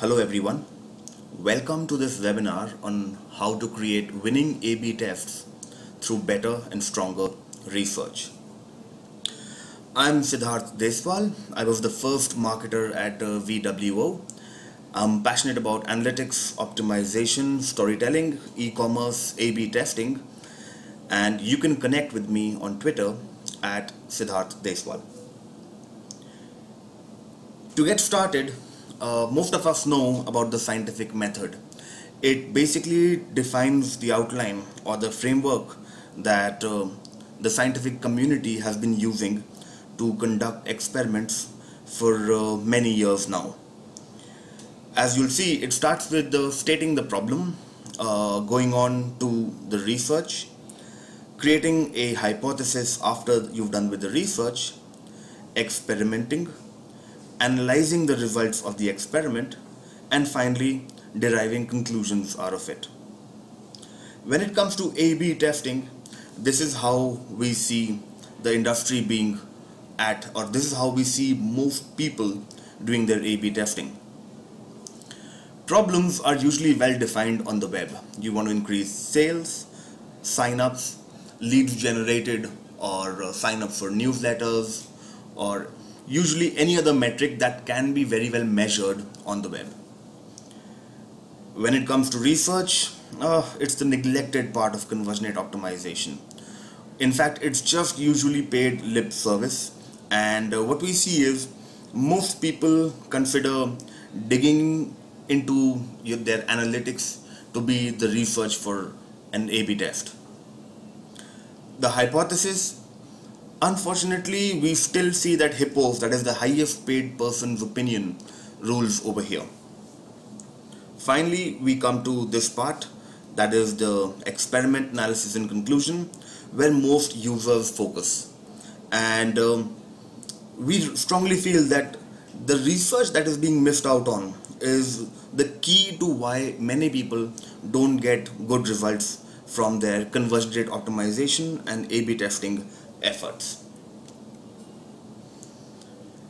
Hello everyone, welcome to this webinar on how to create winning A/B tests through better and stronger research. I'm Siddharth Deswal. I was the first marketer at VWO. I'm passionate about analytics, optimization, storytelling, e-commerce, A/B testing, and you can connect with me on Twitter at Siddharth Deswal. To get started, most of us know about the scientific method. It basically defines the outline or the framework that the scientific community has been using to conduct experiments for many years now. As you'll see, it starts with stating the problem, going on to the research, creating a hypothesis after you've done with the research, experimenting, analyzing the results of the experiment, and finally deriving conclusions out of it. When it comes to A/B testing, this is how we see the industry being at, or this is how we see most people doing their A/B testing. Problems are usually well defined on the web. You want to increase sales, sign-ups, leads generated, or sign up for newsletters, or usually any other metric that can be very well measured on the web. When it comes to research, it's the neglected part of conversion rate optimization. In fact, it's just usually paid lip service, and what we see is most people consider digging into their analytics to be the research for an A/B test. The hypothesis, unfortunately, we still see that hippos, that is the highest paid person's opinion, rules over here. Finally, we come to this part, that is the experiment analysis and conclusion, where most users focus. And we strongly feel that the research that is being missed out on is the key to why many people don't get good results from their conversion rate optimization and A/B testing efforts.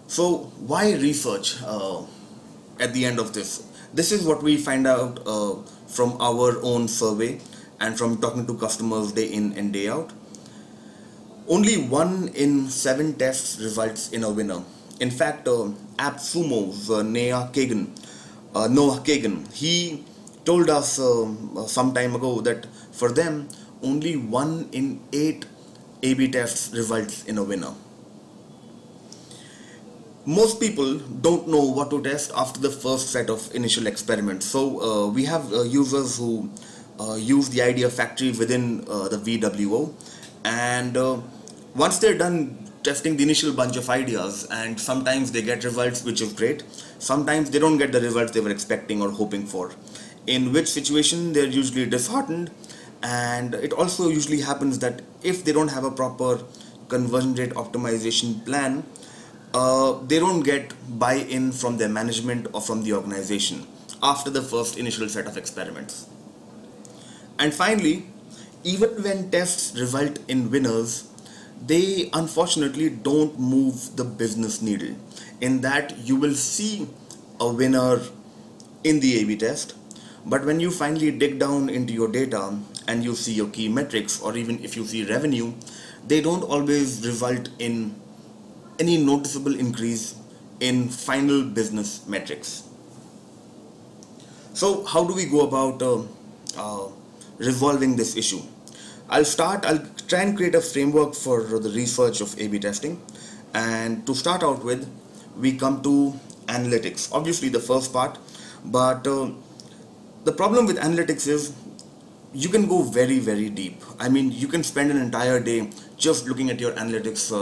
So why research at the end of this? This is what we find out from our own survey and from talking to customers day in and day out. Only 1 in 7 tests results in a winner. In fact, AppSumo's Noah Kagan, he told us some time ago that for them, only 1 in 8 A/B tests results in a winner. Most people don't know what to test after the first set of initial experiments. So we have users who use the idea factory within the VWO, and once they're done testing the initial bunch of ideas, and sometimes they get results, which is great. Sometimes they don't get the results they were expecting or hoping for, in which situation they're usually disheartened. And it also usually happens that if they don't have a proper conversion rate optimization plan, they don't get buy-in from their management or from the organization after the first initial set of experiments. And finally, even when tests result in winners, they unfortunately don't move the business needle, in that you will see a winner in the A/B test, but when you finally dig down into your data and you see your key metrics, or even if you see revenue, they don't always result in any noticeable increase in final business metrics. So how do we go about resolving this issue? I'll try and create a framework for the research of A/B testing. And to start out with, we come to analytics, obviously the first part. But the problem with analytics is you can go very, very deep. I mean, you can spend an entire day just looking at your analytics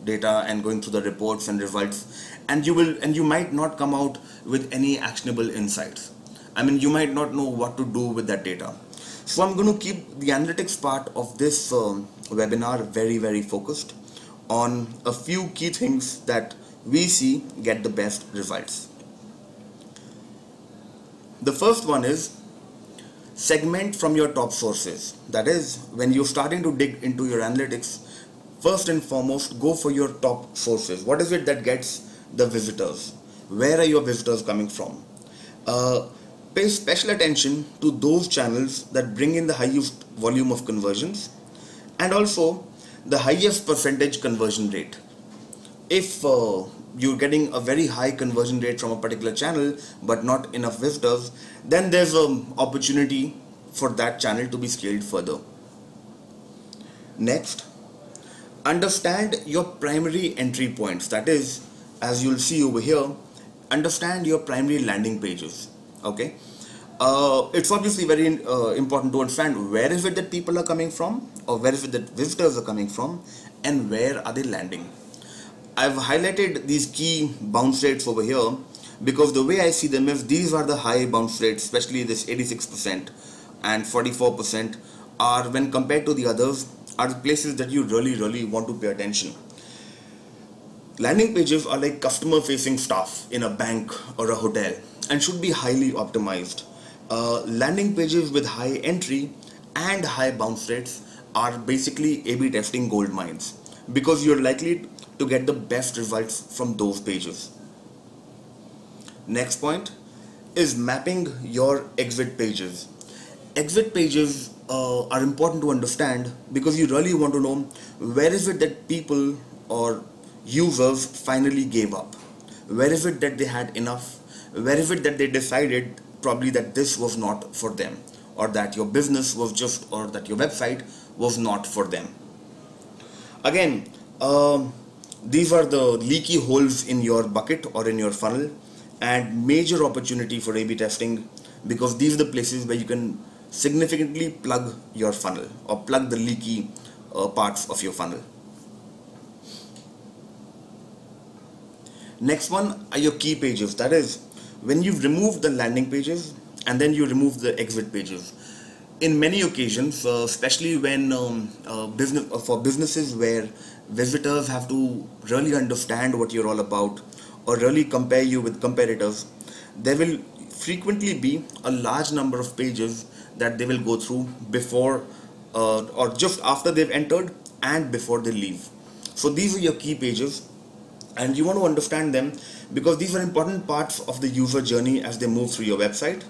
data and going through the reports and results, and you might not come out with any actionable insights. I mean, you might not know what to do with that data. So I'm going to keep the analytics part of this webinar very, very focused on a few key things that we see get the best results. The first one is segment from your top sources. That is, when you're starting to dig into your analytics, first and foremost, go for your top sources. What is it that gets the visitors? Where are your visitors coming from? Uh, Pay special attention to those channels that bring in the highest volume of conversions and also the highest percentage conversion rate. If you're getting a very high conversion rate from a particular channel but not enough visitors, then there's an opportunity for that channel to be scaled further. Next, understand your primary entry points. That is, as you'll see over here, understand your primary landing pages. Okay, it's obviously very important to understand where is it that people are coming from, or where is it that visitors are coming from, and where are they landing. I've highlighted these key bounce rates over here because the way I see them is these are the high bounce rates, especially this 86% and 44% are, when compared to the others, are the places that you really want to pay attention. Landing pages are like customer facing stuff in a bank or a hotel and should be highly optimized. Landing pages with high entry and high bounce rates are basically A/B testing gold mines because you're likely to get the best results from those pages. Next point is mapping your exit pages. Exit pages are important to understand because you really want to know where is it that people or users finally gave up. Where is it that they had enough? Where is it that they decided probably that this was not for them, or that your business was just, or that your website was not for them. Again, these are the leaky holes in your bucket or in your funnel, and major opportunity for A/B testing because these are the places where you can significantly plug your funnel or plug the leaky parts of your funnel. Next one are your key pages. That is, when you've removed the landing pages and then you remove the exit pages. In many occasions, especially when for businesses where visitors have to really understand what you're all about or really compare you with competitors, there will frequently be a large number of pages that they will go through before or just after they've entered and before they leave. So these are your key pages, and you want to understand them because these are important parts of the user journey as they move through your website.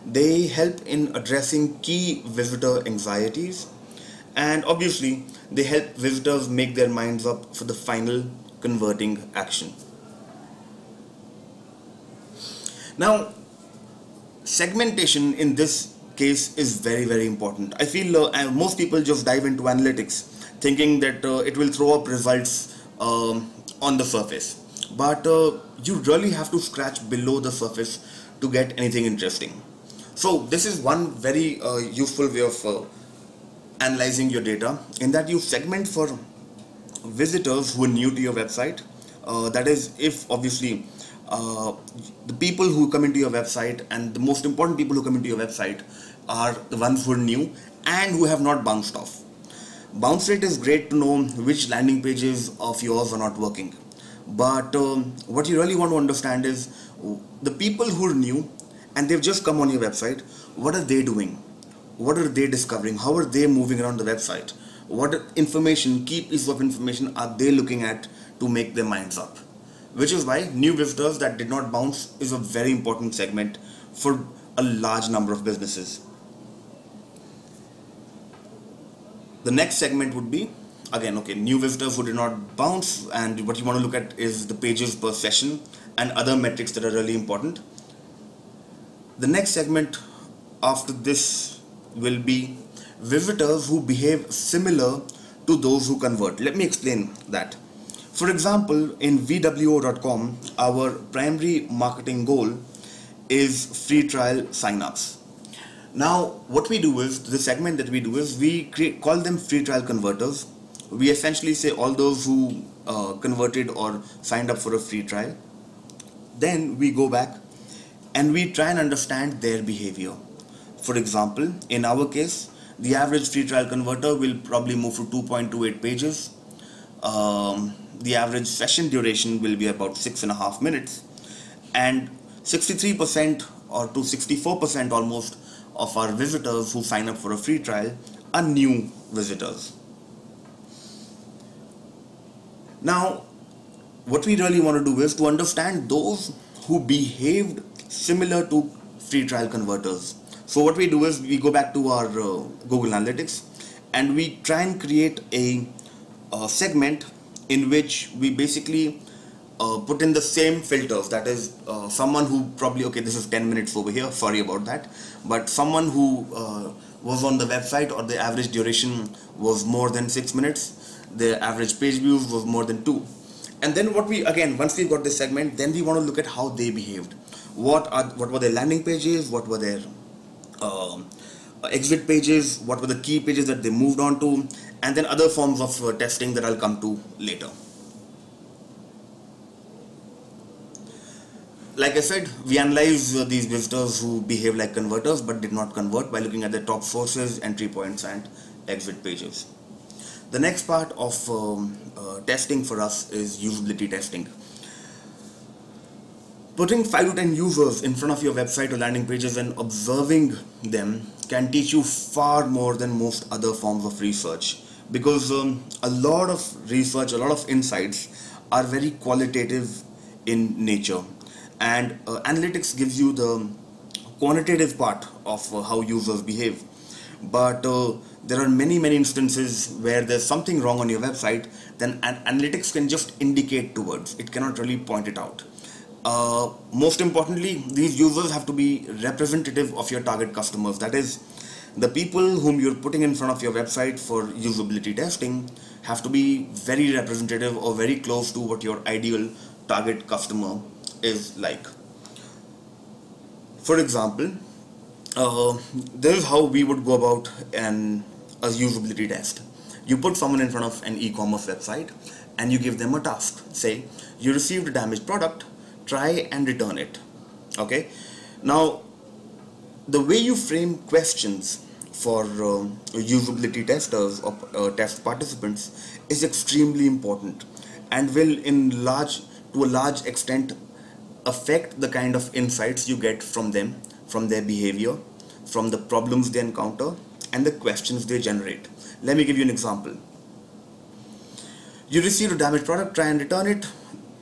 They help in addressing key visitor anxieties, and obviously they help visitors make their minds up for the final converting action. Now, segmentation in this case is very important. I feel most people just dive into analytics thinking that it will throw up results on the surface, but you really have to scratch below the surface to get anything interesting. So this is one very useful way of analyzing your data, in that you segment for visitors who are new to your website. That is, if obviously the people who come into your website, and the most important people who come into your website are the ones who are new and who have not bounced off. Bounce rate is great to know which landing pages of yours are not working, but what you really want to understand is the people who are new and they've just come on your website, what are they doing? What are they discovering? How are they moving around the website? What information, key pieces of information are they looking at to make their minds up? Which is why new visitors that did not bounce is a very important segment for a large number of businesses. The next segment would be, again, okay, new visitors who did not bounce, and what you want to look at is the pages per session and other metrics that are really important. The next segment after this will be visitors who behave similar to those who convert. Let me explain that. For example, in VWO.com, our primary marketing goal is free trial signups. Now, what we do is, the segment that we do is, call them free trial converters. We essentially say all those who converted or signed up for a free trial. Then we go back and we try and understand their behavior. For example, in our case, the average free trial converter will probably move to 2.28 pages. The average session duration will be about 6.5 minutes, and 63% or to 64% almost of our visitors who sign up for a free trial are new visitors. Now, what we really want to do is to understand those who behaved similar to free trial converters. So what we do is we go back to our Google Analytics and we try and create a segment in which we basically put in the same filters. That is, someone who probably, okay, this is 10 minutes over here, sorry about that, but someone who was on the website or the average duration was more than 6 minutes, the average page views was more than 2. And then what we, again, once we got this segment, then we want to look at how they behaved. What were their landing pages, what were their exit pages, what were the key pages that they moved on to, and then other forms of testing that I'll come to later. Like I said, we analyze these visitors who behave like converters but did not convert by looking at the top sources, entry points, and exit pages. The next part of testing for us is usability testing. Putting 5 to 10 users in front of your website or landing pages and observing them can teach you far more than most other forms of research, because a lot of research, a lot of insights are very qualitative in nature, and analytics gives you the quantitative part of how users behave. But there are many instances where there's something wrong on your website, then analytics can just indicate towards, it cannot really point it out. Most importantly, these users have to be representative of your target customers. That is, the people whom you're putting in front of your website for usability testing have to be very representative or very close to what your ideal target customer is like. For example, this is how we would go about a usability test. You put someone in front of an e-commerce website and you give them a task. Say, you received a damaged product, try and return it. Okay. Now, the way you frame questions for usability testers or test participants is extremely important and will to a large extent affect the kind of insights you get from them, from their behavior, from the problems they encounter, and the questions they generate. Let me give you an example. You receive a damaged product, try and return it.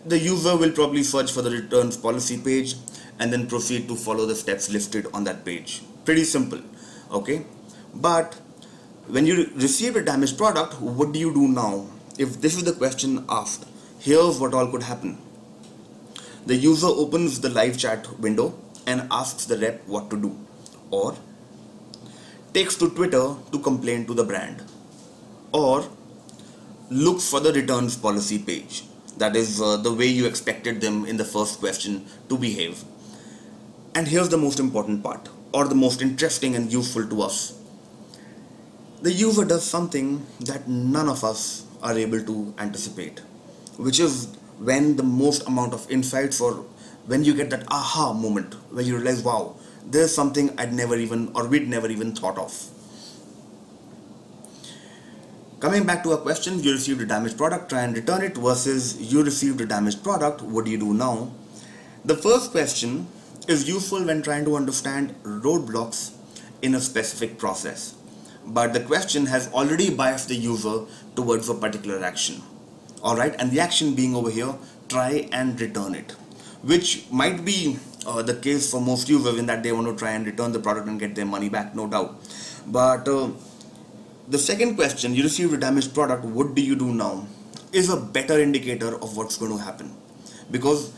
The user will probably search for the returns policy page and then proceed to follow the steps listed on that page. Pretty simple, okay? But when you receive a damaged product, what do you do now? If this is the question asked, here's what all could happen. The user opens the live chat window and asks the rep what to do, or takes to Twitter to complain to the brand, or looks for the returns policy page. That is the way you expected them in the first question to behave. And here's the most important part, or the most interesting and useful to us. The user does something that none of us are able to anticipate, which is when the most amount of insights, or when you get that aha moment where you realize, wow, there's something we'd never even thought of. Coming back to our question, you received a damaged product, try and return it, versus you received a damaged product, what do you do now? The first question is useful when trying to understand roadblocks in a specific process, but the question has already biased the user towards a particular action. Alright, and the action being over here, try and return it, which might be the case for most users, in that they want to try and return the product and get their money back, no doubt. But the second question, you received a damaged product, what do you do now, is a better indicator of what's going to happen, because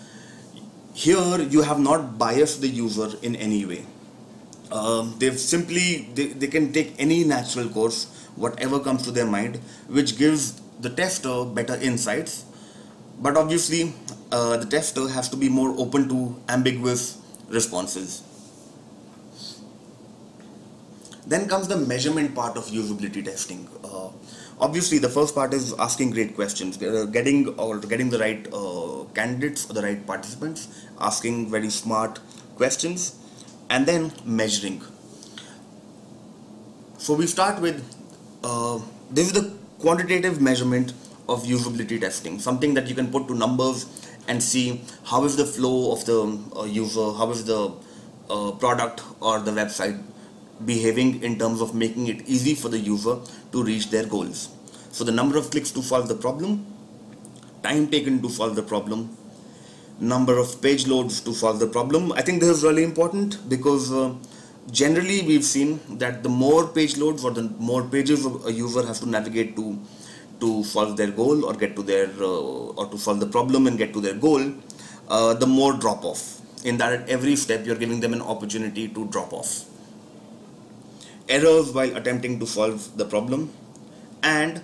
here you have not biased the user in any way. They've simply, they can take any natural course, whatever comes to their mind, which gives the tester better insights. But obviously the tester has to be more open to ambiguous responses. Then comes the measurement part of usability testing. Obviously the first part is asking great questions, getting the right candidates or the right participants, asking very smart questions, and then measuring. So we start with this is the quantitative measurement of usability testing, something that you can put to numbers and see how is the flow of the user, how is the product or the website behaving in terms of making it easy for the user to reach their goals. So the number of clicks to solve the problem, time taken to solve the problem, number of page loads to solve the problem. I think this is really important because generally we've seen that the more page loads or the more pages a user has to navigate to solve their goal or get to their or to solve the problem and get to their goal, the more drop off. In that at every step you're giving them an opportunity to drop off. Errors while attempting to solve the problem, and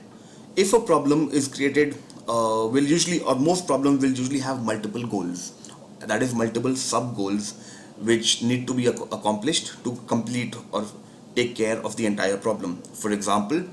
if a problem is created, will usually, or most problems will usually have multiple goals, that is multiple sub goals which need to be accomplished to complete or take care of the entire problem. For example,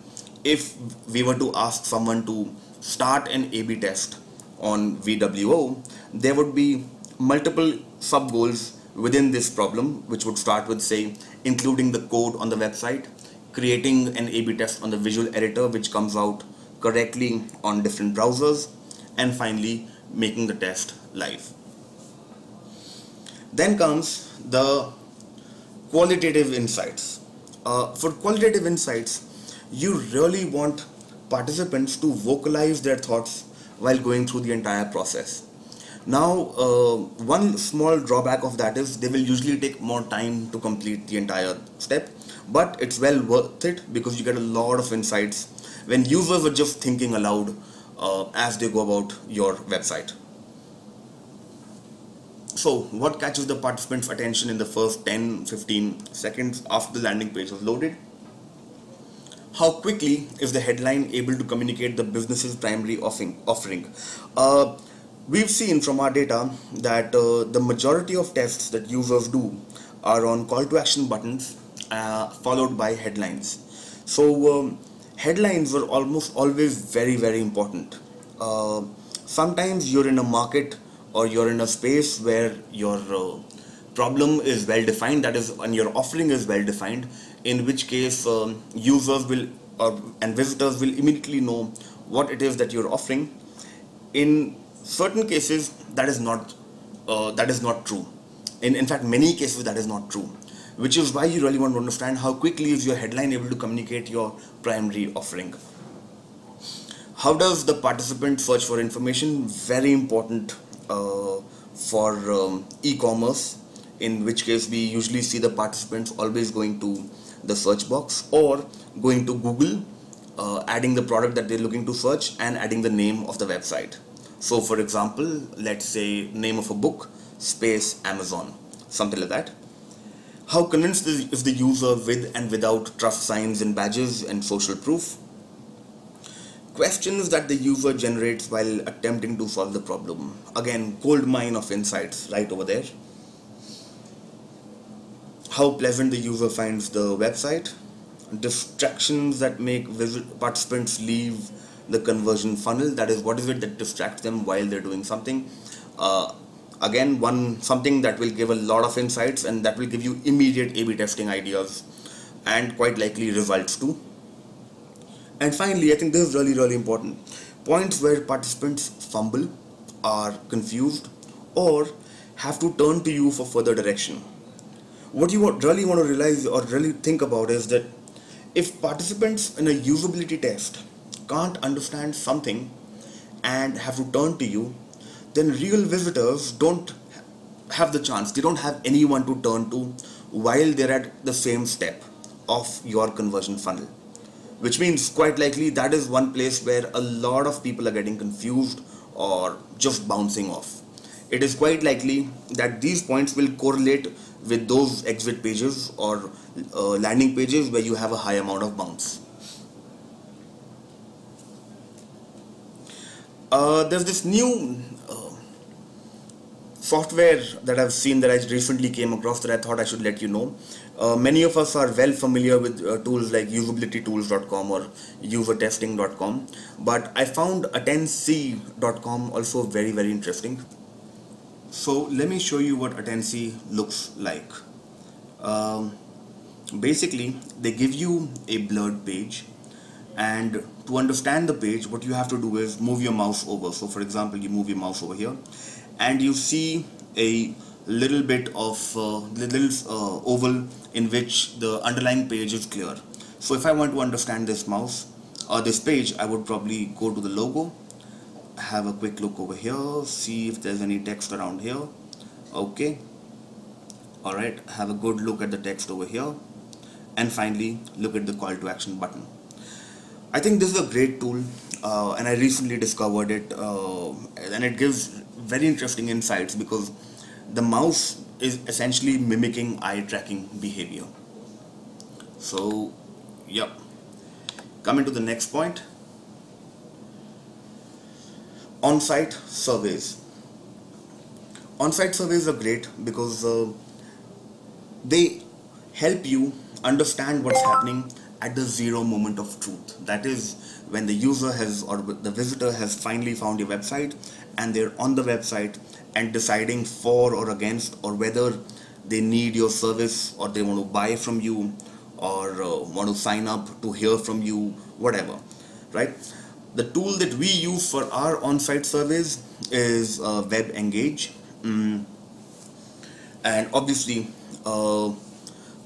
if we were to ask someone to start an A/B test on VWO, there would be multiple sub goals within this problem, which would start with, say, including the code on the website, creating an A/B test on the visual editor which comes out correctly on different browsers, and finally making the test live. Then comes the qualitative insights. For qualitative insights, you really want participants to vocalize their thoughts while going through the entire process. Now, one small drawback of that is they will usually take more time to complete the entire step, but it's well worth it because you get a lot of insights when users are just thinking aloud as they go about your website. So, what catches the participants' attention in the first 10-15 seconds after the landing page is loaded? How quickly is the headline able to communicate the business's primary offering? We've seen from our data that the majority of tests that users do are on call to action buttons followed by headlines. So headlines were almost always very, very important. Sometimes you're in a market or you're in a space where your problem is well defined, that is, and your offering is well defined, in which case users will and visitors will immediately know what it is that you're offering. In certain cases that is not true. In fact, many cases that is not true, which is why you really want to understand how quickly is your headline able to communicate your primary offering. How does the participant search for information? Very important for e-commerce, in which case we usually see the participants always going to the search box or going to Google, adding the product that they're looking to search and adding the name of the website. So for example, let's say name of a book space Amazon, something like that. How convinced is the user with and without trust signs and badges and social proof? Questions that the user generates while attempting to solve the problem. Again, gold mine of insights right over there. How pleasant the user finds the website. Distractions that make participants leave the conversion funnel, that is, what is it that distracts them while they're doing something. Again, something that will give a lot of insights and that will give you immediate A/B testing ideas and quite likely results too. And finally, I think this is really, really important. Points where participants fumble, are confused, or have to turn to you for further direction. What you really want to realize or really think about is that if participants in a usability test can't understand something and have to turn to you, then real visitors don't have the chance. They don't have anyone to turn to while they're at the same step of your conversion funnel. Which means quite likely that is one place where a lot of people are getting confused or just bouncing off. It is quite likely that these points will correlate with those exit pages or landing pages where you have a high amount of bounce. There's this new software that I've seen that I recently came across that I thought I should let you know. Many of us are well familiar with tools like usabilitytools.com or usertesting.com, but I found attendc.com also very, very interesting. So let me show you what Attendc looks like. Basically, they give you a blurred page, and to understand the page, what you have to do is move your mouse over. So for example, you move your mouse over here and you see a little bit of oval in which the underlying page is clear. So if I want to understand this this page, I would probably go to the logo, have a quick look over here, see if there's any text around here. Okay, alright, have a good look at the text over here, and finally look at the call to action button. I think this is a great tool, and I recently discovered it, and it gives very interesting insights because the mouse is essentially mimicking eye tracking behavior. So, yep. Coming to the next point, on-site surveys. On-site surveys are great because they help you understand what's happening at the zero moment of truth. That is when the user has or the visitor has finally found your website and they're on the website and deciding for or against, or whether they need your service or they want to buy from you or want to sign up to hear from you, whatever, right? The tool that we use for our on-site surveys is Web Engage, and obviously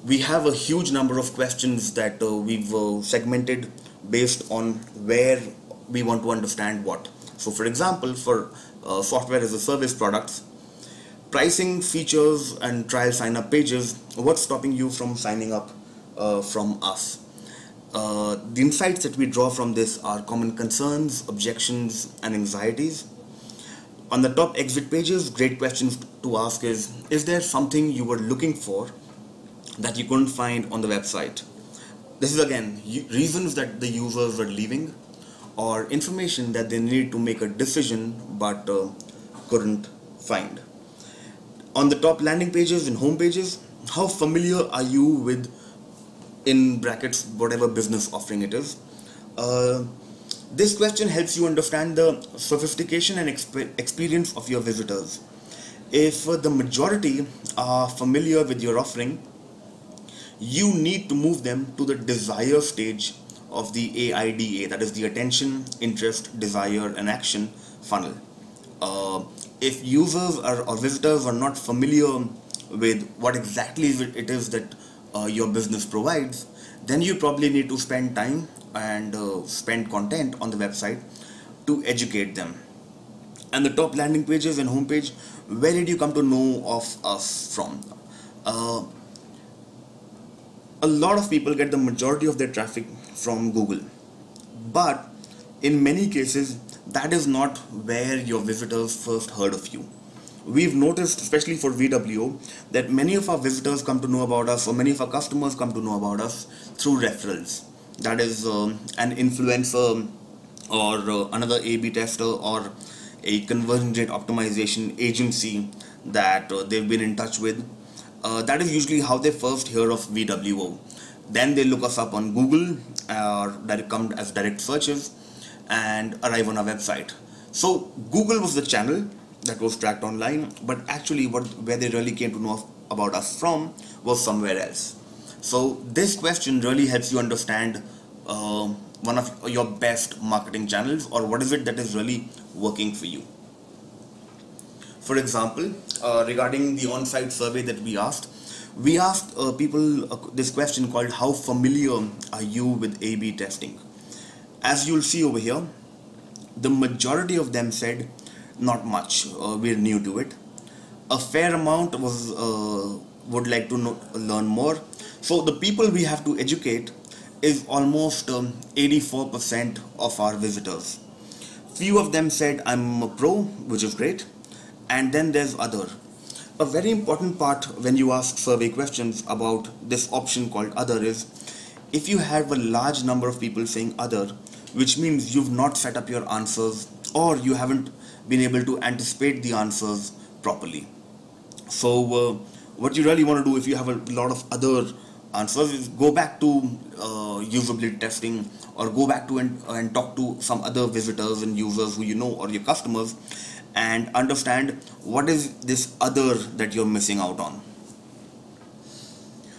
we have a huge number of questions that we've segmented based on where we want to understand what. So for example, for software as a service products, pricing, features and trial sign up pages, what's stopping you from signing up from us? The insights that we draw from this are common concerns, objections and anxieties. On the top exit pages, great questions to ask is there something you were looking for that you couldn't find on the website? This is again reasons that the users are leaving, or information that they need to make a decision but couldn't find. On the top landing pages and home pages, how familiar are you with, in brackets, whatever business offering it is? This question helps you understand the sophistication and experience of your visitors. If the majority are familiar with your offering, you need to move them to the desire stage of the AIDA, that is the attention, interest, desire and action funnel. If users or visitors are not familiar with what exactly it is that your business provides, then you probably need to spend time and spend content on the website to educate them. And the top landing pages and homepage, where did you come to know of us from? A lot of people get the majority of their traffic from Google, but in many cases that is not where your visitors first heard of you. We've noticed, especially for VWO, that many of our visitors come to know about us, or many of our customers come to know about us through referrals. That is an influencer or another A/B tester or a conversion rate optimization agency that they've been in touch with. That is usually how they first hear of VWO. Then they look us up on Google, or that come as direct searches, and arrive on our website. So Google was the channel that was tracked online, but actually where they really came to know about us from was somewhere else. So this question really helps you understand one of your best marketing channels, or what is it that is really working for you. For example, regarding the on-site survey that we asked people this question called, how familiar are you with A/B testing? As you'll see over here, the majority of them said not much, we're new to it. A fair amount was would like to learn more. So the people we have to educate is almost 84% of our visitors. Few of them said I'm a pro, which is great, and then there's other. A very important part when you ask survey questions about this option called other is, if you have a large number of people saying other, which means you've not set up your answers, or you haven't been able to anticipate the answers properly. So what you really want to do if you have a lot of other answers is go back to usability testing, or go back to and talk to some other visitors and users who you know, or your customers, and understand what is this other that you're missing out on.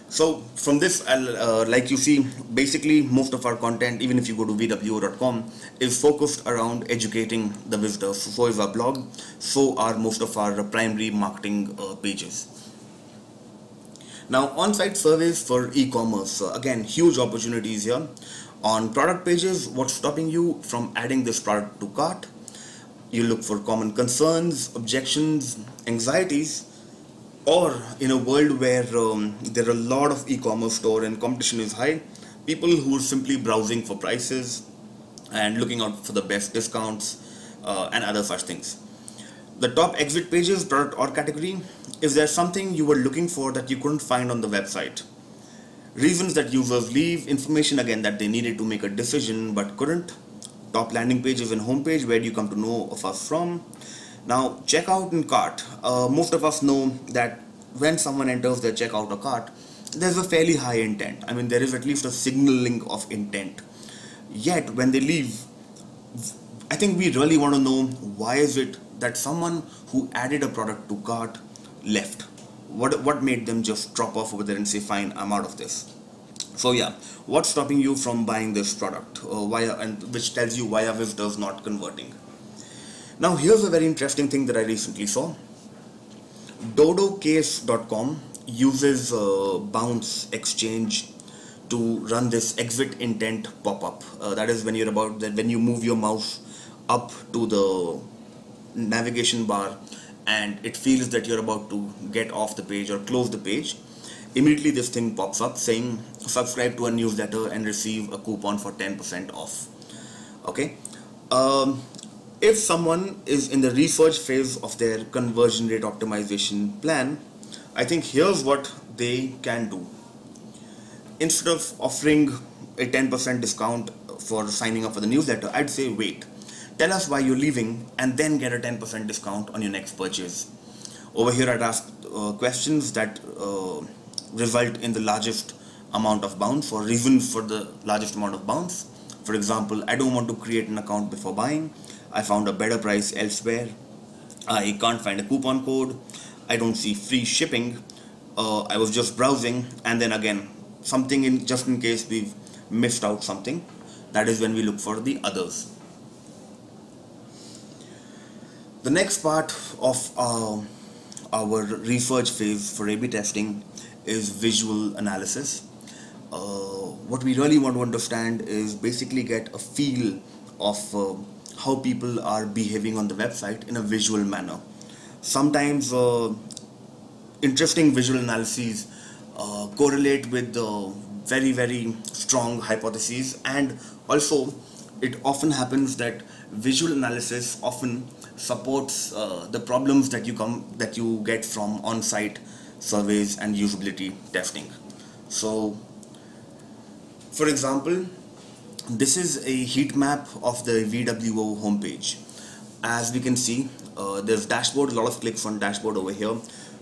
So from this, like you see, basically most of our content, even if you go to vwo.com, is focused around educating the visitors. So is our blog, so are most of our primary marketing pages. Now, on-site surveys for e-commerce, again, huge opportunities here. On product pages, what's stopping you from adding this product to cart? You look for common concerns, objections, anxieties, or in a world where there are a lot of e-commerce store and competition is high, people who are simply browsing for prices and looking out for the best discounts and other such things. The top exit pages, product or category. Is there something you were looking for that you couldn't find on the website? Reasons that users leave, information again that they needed to make a decision but couldn't. Top landing pages and homepage, where do you come to know of us from? Now, checkout and cart. Most of us know that when someone enters their checkout or cart, there's a fairly high intent. I mean, there is at least a signaling of intent. Yet, when they leave, I think we really want to know, why is it that someone who added a product to cart left? What made them just drop off over there and say, fine, I'm out of this? So yeah, what's stopping you from buying this product? Which tells you why are visitors not converting? Now here's a very interesting thing that I recently saw. Dodocase.com uses Bounce Exchange to run this exit intent pop-up. That is when when you move your mouse up to the navigation bar and it feels that you're about to get off the page or close the page, immediately this thing pops up saying subscribe to a newsletter and receive a coupon for 10% off. Okay. If someone is in the research phase of their conversion rate optimization plan, I think here's what they can do. Instead of offering a 10% discount for signing up for the newsletter, I'd say wait. Tell us why you're leaving and then get a 10% discount on your next purchase. Over here I'd ask questions that result in the largest amount of bounce, or reasons for the largest amount of bounce. For example, I don't want to create an account before buying. I found a better price elsewhere. I can't find a coupon code. I don't see free shipping. I was just browsing, and then again something just in case we've missed out something. That is when we look for the others. The next part of our research phase for A/B testing is visual analysis. What we really want to understand is basically get a feel of how people are behaving on the website in a visual manner. Sometimes interesting visual analyses correlate with very, very strong hypotheses, and also it often happens that visual analysis often supports the problems that you get from on-site surveys and usability testing. So, for example, this is a heat map of the VWO homepage. As we can see, there's dashboard, a lot of clicks on dashboard over here,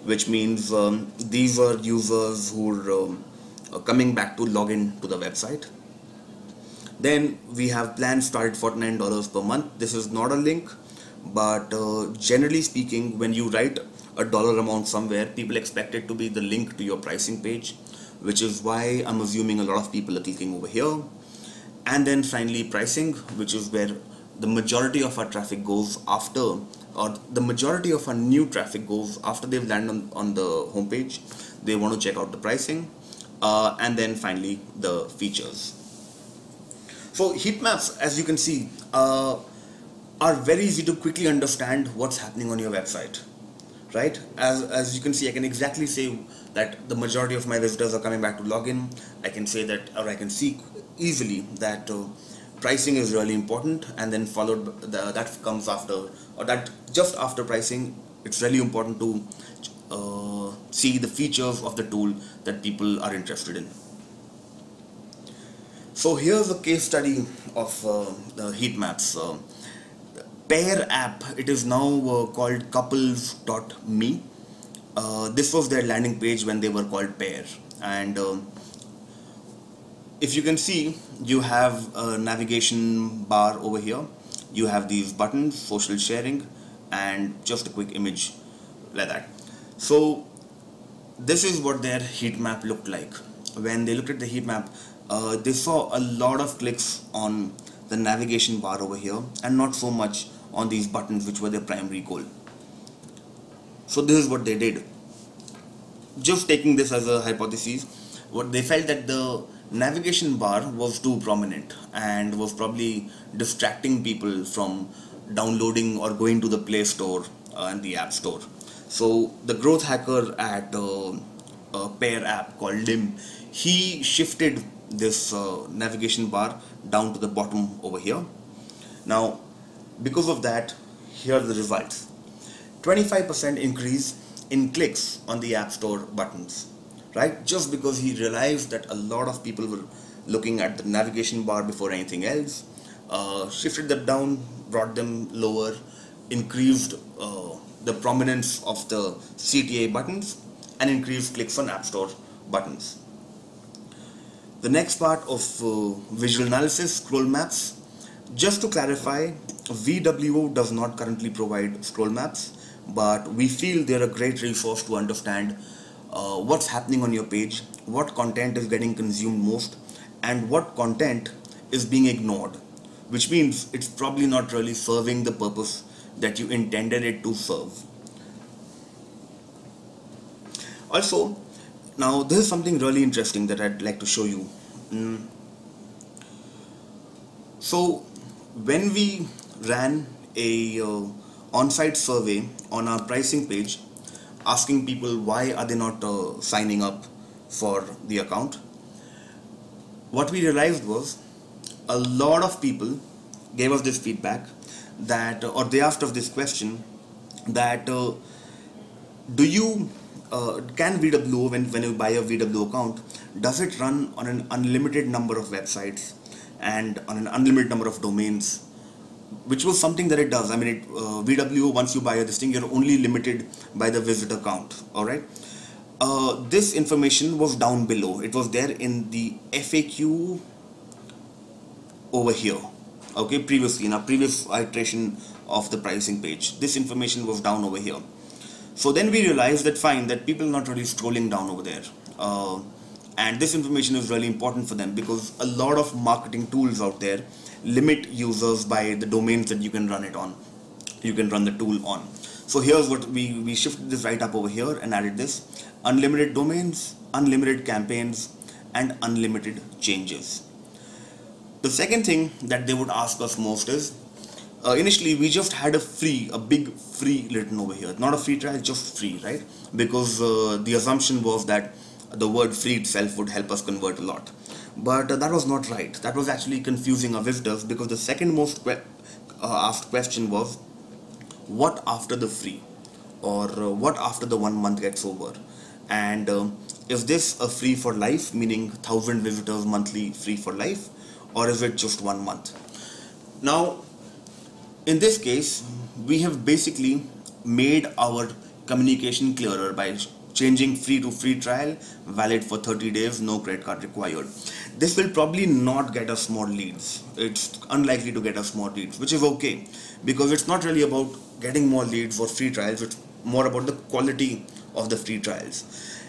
which means these are users who are coming back to log in to the website. Then we have plans started $49 per month. This is not a link, but generally speaking, when you write a dollar amount somewhere, people expect it to be the link to your pricing page, which is why I'm assuming a lot of people are clicking over here. And then finally pricing, which is where the majority of our traffic goes after, or the majority of our new traffic goes after they've landed on the homepage. They want to check out the pricing, and then finally the features. So heat maps, as you can see, are very easy to quickly understand what's happening on your website, right? As you can see, I can exactly say that the majority of my visitors are coming back to login. I can say that, or I can see easily that pricing is really important, and then followed that comes after, or that just after pricing, it's really important to see the features of the tool that people are interested in. So here's a case study of the heat maps. Pair app, it is now called couples.me. This was their landing page when they were called Pair, and if you can see, you have a navigation bar over here. You have these buttons, social sharing, and just a quick image like that. So this is what their heat map looked like. When they looked at the heat map, they saw a lot of clicks on the navigation bar over here and not so much on these buttons, which were their primary goal. So this is what they did. Just taking this as a hypothesis, what they felt that the navigation bar was too prominent and was probably distracting people from downloading or going to the Play Store and the App Store. So the growth hacker at a pair app called Lim, he shifted this navigation bar down to the bottom over here. Now, because of that, here are the results. 25% increase in clicks on the App Store buttons, right? Just because he realized that a lot of people were looking at the navigation bar before anything else, shifted that down, brought them lower, increased the prominence of the CTA buttons, and increased clicks on App Store buttons. The next part of visual analysis, scroll maps. Just to clarify, VWO does not currently provide scroll maps, but we feel they're a great resource to understand what's happening on your page, what content is getting consumed most, and what content is being ignored, which means it's probably not really serving the purpose that you intended it to serve. Also, now this is something really interesting that I'd like to show you. So when we ran a on-site survey on our pricing page, asking people why are they not signing up for the account, what we realized was a lot of people gave us this feedback that, or they asked us this question, that do you can VWO, when you buy a VWO account, does it run on an unlimited number of websites and on an unlimited number of domains? Which was something that it does. I mean, VWO, once you buy this thing, you're only limited by the visitor count. All right. This information was down below. It was there in the FAQ over here. Okay, previously in our previous iteration of the pricing page, this information was down over here. So then we realized that fine, that people are not really scrolling down over there. And this information is really important for them because a lot of marketing tools out there limit users by the domains that you can run it on. You can run the tool on. So here's what we shifted this right up over here and added this: unlimited domains, unlimited campaigns, and unlimited changes. The second thing that they would ask us most is, initially we just had a big free written over here. Not a free trial, just free, right? Because the assumption was that the word free itself would help us convert a lot. But that was not right. That was actually confusing our visitors, because the second most asked question was, what after the free? Or what after the 1 month gets over? And is this a free for life, meaning 1,000 visitors monthly free for life? Or is it just 1 month? Now, in this case, we have basically made our communication clearer by changing free to free trial, valid for 30 days, no credit card required. This will probably not get us more leads. It's unlikely to get us more leads, which is okay, because it's not really about getting more leads or free trials. It's more about the quality of the free trials.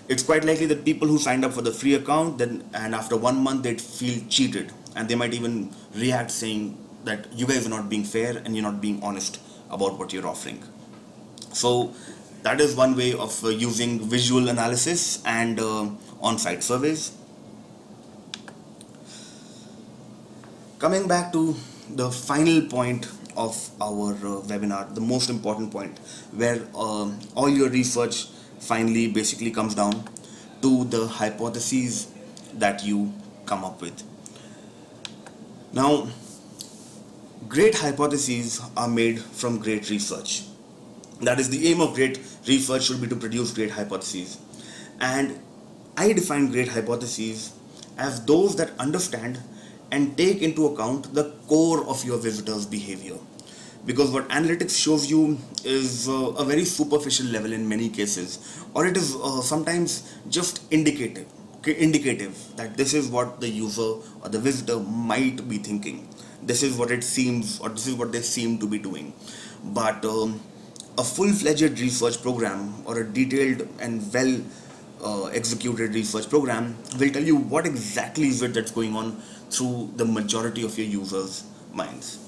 It's quite likely that people who signed up for the free account and after 1 month they'd feel cheated, and they might even react saying that you guys are not being fair and you're not being honest about what you're offering. So that is one way of using visual analysis and on-site surveys. Coming back to the final point of our webinar, the most important point, where all your research finally basically comes down to the hypotheses that you come up with. Now, great hypotheses are made from great research. That is, the aim of great research should be to produce great hypotheses. And I define great hypotheses as those that understand and take into account the core of your visitor's behavior. Because what analytics shows you is a very superficial level in many cases, or it is sometimes just indicative that this is what the user or the visitor might be thinking. This is what it seems, or this is what they seem to be doing. But a full-fledged research program, or a detailed and well executed research program, will tell you what exactly is it that's going on through the majority of your users' minds.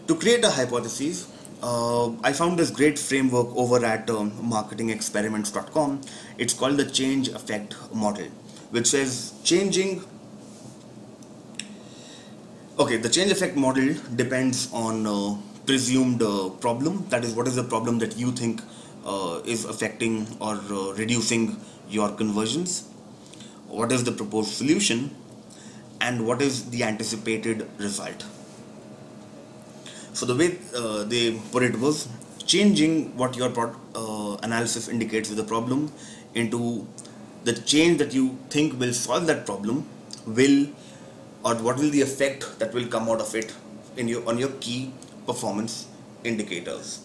To create a hypothesis, I found this great framework over at marketingexperiments.com. It's called the change effect model, which says changing. Okay, the change effect model depends on presumed problem. That is, what is the problem that you think is affecting or reducing your conversions? What is the proposed solution? And what is the anticipated result? So the way they put it was changing what your analysis indicates as a problem into the change that you think will solve that problem will, or what will the effect that will come out of it in your on your key performance indicators.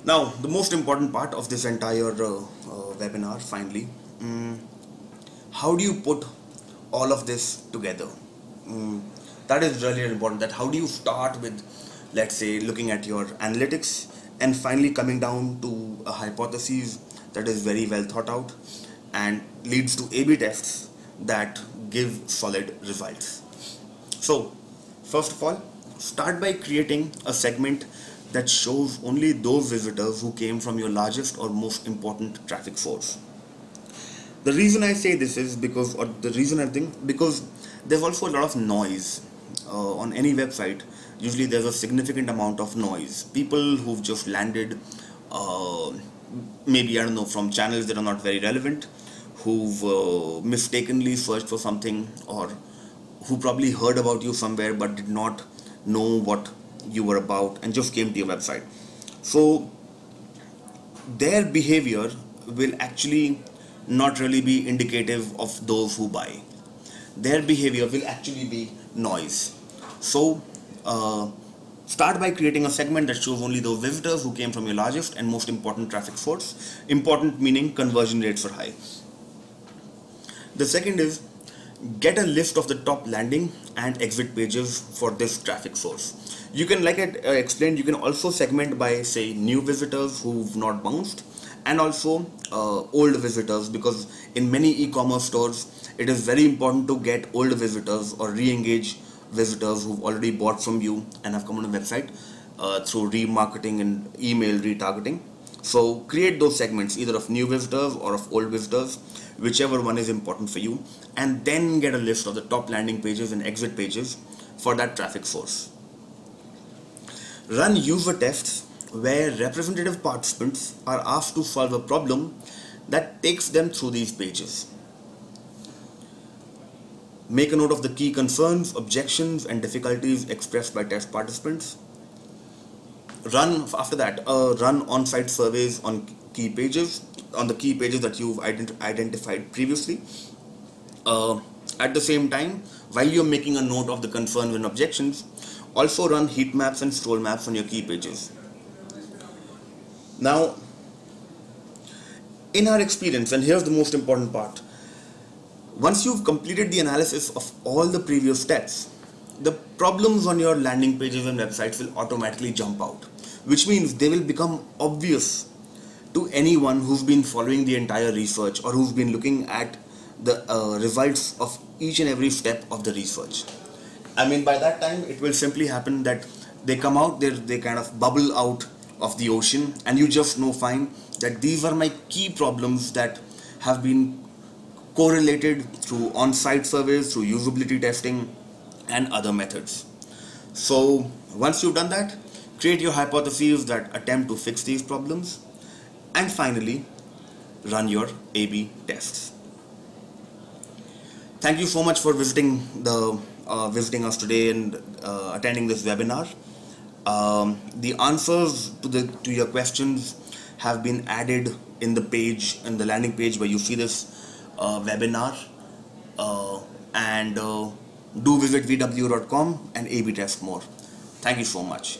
Now, the most important part of this entire webinar, finally, how do you put all of this together? That is really important. That how do you start with, let's say, looking at your analytics and finally coming down to a hypothesis that is very well thought out and leads to A/B tests that give solid results. So, first of all, start by creating a segment that shows only those visitors who came from your largest or most important traffic source. The reason I say this is because, or the reason I think, because there's also a lot of noise on any website. Usually there's a significant amount of noise. People who've just landed, maybe, I don't know, from channels that are not very relevant, who've mistakenly searched for something, or who probably heard about you somewhere but did not know what you were about and just came to your website. So their behavior will actually not really be indicative of those who buy. Their behavior will actually be noise. So start by creating a segment that shows only those visitors who came from your largest and most important traffic source. Important meaning conversion rates are high. The second is get a list of the top landing and exit pages for this traffic source. You can, like I explained, you can also segment by, say, new visitors who've not bounced, and also old visitors, because in many e-commerce stores it is very important to get old visitors or re-engage visitors who've already bought from you and have come on the website through remarketing and email retargeting. So create those segments either of new visitors or of old visitors, whichever one is important for you, and then get a list of the top landing pages and exit pages for that traffic source. Run user tests where representative participants are asked to solve a problem that takes them through these pages. Make a note of the key concerns, objections, and difficulties expressed by test participants. After that, run on-site surveys on key pages, on the key pages that you've identified previously. At the same time, while you're making a note of the concerns and objections, also run heat maps and scroll maps on your key pages. Now, in our experience, and here's the most important part, once you've completed the analysis of all the previous steps, the problems on your landing pages and websites will automatically jump out, which means they will become obvious to anyone who's been following the entire research or who's been looking at the results of each and every step of the research. I mean, by that time, it will simply happen that they come out, they kind of bubble out of the ocean, and you just know fine that these are my key problems that have been correlated through on-site surveys, through usability testing, and other methods. So once you've done that, create your hypotheses that attempt to fix these problems, and finally, run your A/B tests. Thank you so much for visiting us today and attending this webinar. The answers to your questions have been added in the landing page where you see this webinar, and do visit vw.com and A/B test more. Thank you so much.